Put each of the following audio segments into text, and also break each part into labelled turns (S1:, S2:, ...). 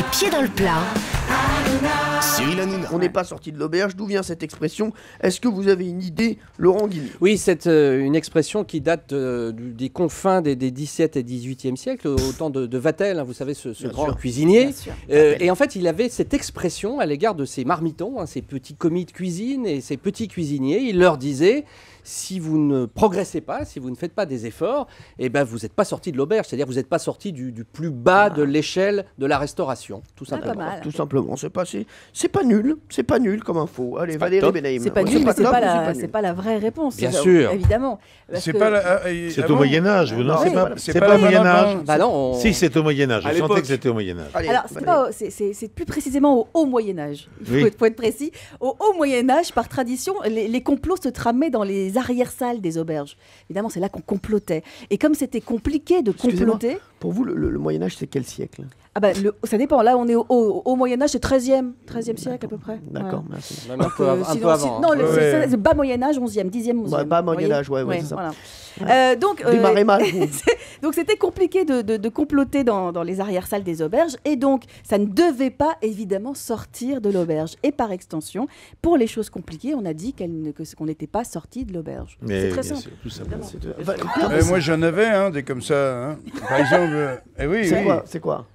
S1: Les pieds dans le plat.
S2: Cyril Hanouna.
S3: On n'est pas sorti de l'auberge. D'où vient cette expression? Est-ce que vous avez une idée, Laurent Guigny?
S4: Oui, c'est une expression qui date des confins des 17 et 18e siècles, au temps de Vatel, hein, vous savez, ce grand
S3: sûr.
S4: cuisinier.
S1: Bien sûr.
S4: Et en fait, il avait cette expression à l'égard de ses marmitons, hein, ses petits commis de cuisine et ses petits cuisiniers. Il leur disait: si vous ne progressez pas, si vous ne faites pas des efforts, eh ben vous n'êtes pas sorti de l'auberge, c'est-à-dire vous n'êtes pas sorti du plus bas de l'échelle de la restauration, tout simplement.
S1: pas mal.
S3: Tout simplement, c'est pas nul comme info. Allez, Valérie Benaïm.
S1: C'est pas
S3: Ouais,
S1: nul, mais
S3: top,
S1: c'est pas la vraie réponse.
S4: Bien sûr.
S1: Évidemment. Parce
S5: C'est
S1: que-
S5: pas la-
S6: C'est au Moyen-Âge, non,
S3: oui,
S6: c'est pas au Moyen-Âge.
S4: Bah non, on-
S6: Si, c'est au Moyen-Âge.
S5: À
S6: Je sentais
S5: l'époque.
S6: que c'était au Moyen-Âge.
S3: Allez,
S1: Alors,
S3: Valérie.
S1: c'est plus précisément au Haut Moyen-Âge.
S6: Oui.
S1: Faut être précis. Au Haut Moyen-Âge, par tradition, les complots se tramaient dans les arrière-salles des auberges. Évidemment, c'est là qu'on complotait. Et comme c'était compliqué de
S3: Excusez-moi.
S1: comploter...
S3: Pour vous, le Moyen-Âge, c'est quel siècle?
S1: Ah bah, ça dépend. Là, on est au Moyen-Âge, c'est 13e siècle à peu près.
S3: D'accord,
S1: Voilà.
S3: merci.
S4: même un peu, un
S1: Sinon,
S4: peu avant.
S1: non,
S4: hein.
S1: le bas Moyen-Âge, 11e, 10e, 11e.
S3: Ouais, bas
S1: vous voyez
S3: Moyen-Âge, ouais, c'est ça.
S1: voilà. Donc,
S3: Démarrez mal, vous.
S1: donc c'était compliqué de comploter dans les arrière-salles des auberges, et donc ça ne devait pas évidemment sortir de l'auberge. Et par extension, pour les choses compliquées, on a dit qu'on n'était pas sorti de l'auberge.
S6: Mais
S1: C'est très
S6: bien
S1: simple.
S6: sûr, tout simplement.
S5: Moi j'en avais des comme ça. Hein. Par exemple, oui,
S3: C'est
S5: oui.
S3: quoi? C'est quoi?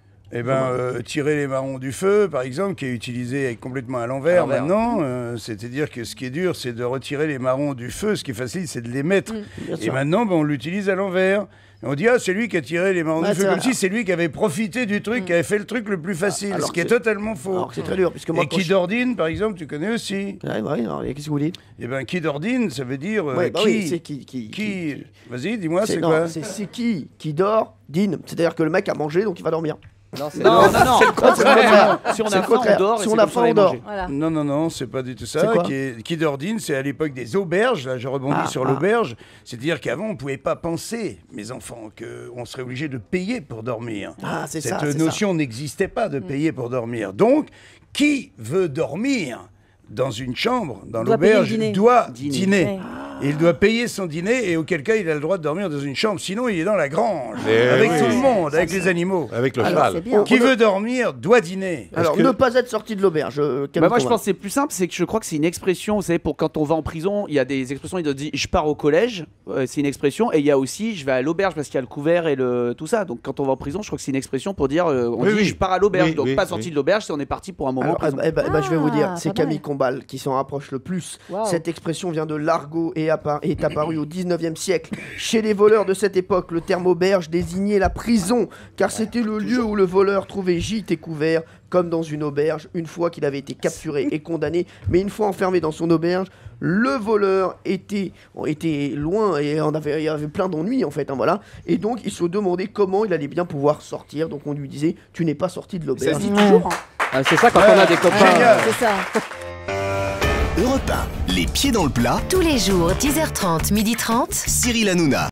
S5: Tirer les marrons du feu, par exemple, qui est utilisé complètement à l'envers
S4: À l'envers.
S5: maintenant. C'est-à-dire que ce qui est dur, c'est de retirer les marrons du feu. Ce qui est facile, c'est de les mettre.
S3: Bien
S5: Et
S3: sûr.
S5: maintenant, on l'utilise à l'envers. Et on dit, ah, c'est lui qui a tiré les marrons
S3: Ouais,
S5: du feu,
S3: c'est
S5: comme
S3: vrai.
S5: si c'est lui qui avait profité du truc, qui avait fait le truc le plus facile,
S3: Alors
S5: ce qui est
S3: que-
S5: totalement faux.
S3: Alors que c'est très dur, puisque moi,
S5: Et
S3: quand
S5: qui
S3: je-
S5: d'ordine, par exemple, tu connais aussi.
S3: Ouais, ouais, alors, qu'est-ce que vous dites?
S5: Eh bien, qui d'ordine, ça veut dire
S3: Ouais, bah
S5: qui.
S3: oui, c'est qui.
S5: Vas-y, dis-moi, c'est
S3: Non,
S5: quoi
S3: c'est qui dort, dîne. C'est-à-dire que le mec a mangé, donc il va dormir.
S4: Non, c'est-
S7: Non,
S3: C'est le contraire.
S7: Si on
S3: C'est
S7: a
S3: le
S7: faim, on
S3: contraire.
S7: dort. et
S3: Si
S7: c'est
S3: on a
S7: comme
S3: faim,
S7: allait
S3: on dort.
S7: manger.
S1: Voilà.
S5: Non, c'est pas du tout
S3: C'est
S5: ça.
S3: quoi
S5: Qui d'ordine, c'est à l'époque des auberges. Là, je rebondis sur l'auberge. C'est-à-dire qu'avant, on ne pouvait pas penser, mes enfants, qu'on serait obligé de payer pour dormir.
S3: Ah, c'est
S5: Cette
S3: ça. c'est
S5: notion n'existait pas de payer pour dormir. Donc, qui veut dormir dans une chambre, dans
S1: Doit payer le
S5: l'auberge,
S1: dîner.
S5: doit
S7: Dîner.
S5: dîner.
S1: Ouais.
S5: Et il doit payer son dîner, et auquel cas il a le droit de dormir dans une chambre. Sinon, il est dans la grange,
S6: Eh
S5: avec
S6: oui.
S5: tout le monde, avec les animaux.
S6: Avec le
S1: Alors, c'est
S6: cheval.
S1: bien.
S5: Qui veut dormir doit dîner.
S3: ça. Alors,
S6: que-
S3: ne pas être sorti de l'auberge.
S7: Bah moi je pense que c'est plus simple, c'est que je crois que c'est une expression, vous savez, pour quand on va en prison, il y a des expressions, il dit je pars au collège, c'est une expression, et il y a aussi je vais à l'auberge parce qu'il y a le couvert et tout ça, donc quand on va en prison, je crois que c'est une expression pour dire, on
S6: Oui,
S7: dit
S6: oui.
S7: je pars à l'auberge,
S6: Oui,
S7: donc
S6: oui,
S7: pas sorti
S6: oui.
S7: de l'auberge, si on est parti pour un moment en
S3: Alors,
S7: prison.
S3: je vais vous dire,
S1: Ah,
S3: c'est
S1: pas mal.
S3: Camille Combal qui s'en rapproche le plus.
S1: Wow.
S3: Cette expression vient de l'argot et est apparue au 19e siècle. Chez les voleurs de cette époque, le terme auberge désignait la prison, car c'était le lieu où le voleur trouvait gîte et couvert, comme dans une auberge, une fois qu'il avait été capturé et condamné. Mais une fois enfermé dans son auberge, le voleur était loin et il y avait plein d'ennuis en fait, hein, voilà. Et donc il se demandait comment il allait bien pouvoir sortir. Donc on lui disait, tu n'es pas sorti de
S7: Ça
S3: l'auberge.
S7: se dit toujours, hein.
S4: Ah, c'est ça quand on a des copains.
S5: Génial.
S1: C'est ça.
S2: Europe 1. Les pieds dans le plat.
S1: Ah. Tous les jours, 10h30, 12h30.
S2: Cyril Hanouna.